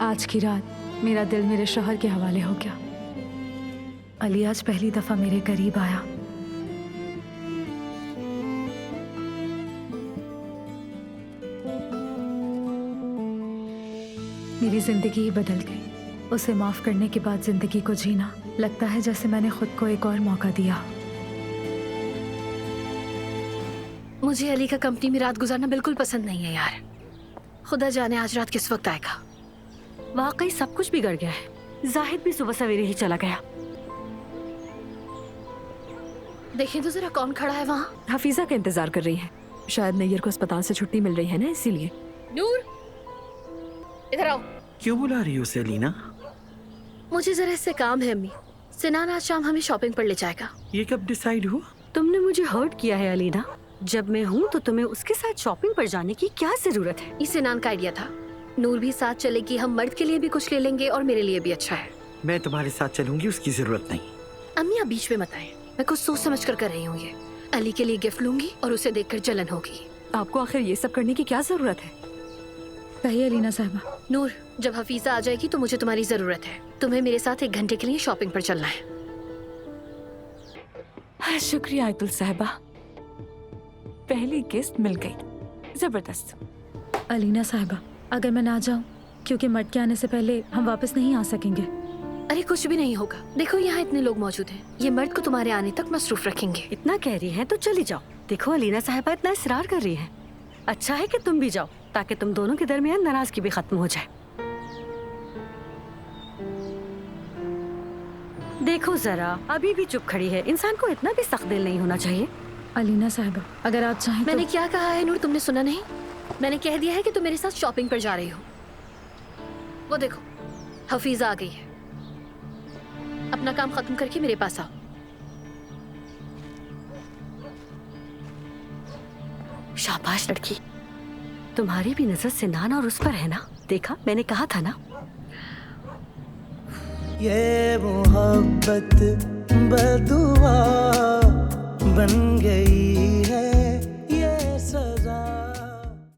आज की रात मेरा दिल मेरे शौहर के हवाले हो गया। अली आज पहली दफा मेरे करीब आया। मेरी जिंदगी ही बदल गई। उसे माफ करने के बाद जिंदगी को जीना लगता है जैसे मैंने खुद को एक और मौका दिया। मुझे अली का कंपनी में रात गुजारना बिल्कुल पसंद नहीं है यार। खुदा जाने आज रात किस वक्त आएगा। वाकई सब कुछ बिगड़ गया है। जाहिद भी सुबह सवेरे ही चला गया। देखें तो जरा कौन खड़ा है वहाँ। हफीजा का इंतजार कर रही है। शायद नैयर को अस्पताल से छुट्टी मिल रही है ना, इसीलिए। नूर, इधर आओ। क्यों बुला रही हो उसे अलीना? मुझे जरा इससे काम है अम्मी। सिनान आज शाम हमें शॉपिंग पर ले जाएगा। ये कब डिसाइड हुआ? तुमने मुझे हर्ट किया है अलीना। जब मैं हूँ तो तुम्हें उसके साथ शॉपिंग पर जाने की क्या जरूरत है? ये सिनान का आइडिया था। नूर भी साथ चलेगी, हम मर्द के लिए भी कुछ ले लेंगे और मेरे लिए भी अच्छा है। मैं तुम्हारे साथ चलूंगी, उसकी जरूरत नहीं। अम्मी आप बीच में मत आए। मैं कुछ सोच समझ कर रही हूँ। ये अली के लिए गिफ्ट लूंगी और उसे देखकर जलन होगी। आपको आखिर ये सब करने की क्या जरूरत है? कहिए अलीना साहिबा। नूर, जब हफीजा आ जाएगी तो मुझे तुम्हारी जरूरत है। तुम्हें मेरे साथ 1 घंटे के लिए शॉपिंग पर चलना है। हाँ, शुक्रिया आयतुल साहिबा। पहली किस्त मिल गई। जबरदस्त। अलीना साहिबा, अगर मैं ना जाऊं, क्योंकि मर्द के आने से पहले हम वापस नहीं आ सकेंगे। अरे कुछ भी नहीं होगा। देखो यहाँ इतने लोग मौजूद हैं। ये मर्द को तुम्हारे आने तक मसरूफ रखेंगे। इतना कह रही हैं तो चली जाओ। देखो अलीना साहिबा इतना इसरार कर रही है। अच्छा है कि तुम भी जाओ, ताकि तुम दोनों के दरमियान नाराजगी भी खत्म हो जाए। देखो जरा, अभी भी चुप खड़ी है। इंसान को इतना भी सख्त दिल नहीं होना चाहिए। अलीना साहिबा, अगर आप चाहें मैंने तो... क्या कहा है नूर, तुमने सुना नहीं? मैंने कह दिया है कि तुम मेरे साथ शॉपिंग पर जा रही हो। वो देखो हफीजा आ गई है। अपना काम खत्म करके मेरे पास आओ। शाबाश लड़की, तुम्हारी भी नजर सिनान और उस पर है ना। देखा, मैंने कहा था ना। ये मोहब्बत बदुआ बन गई है।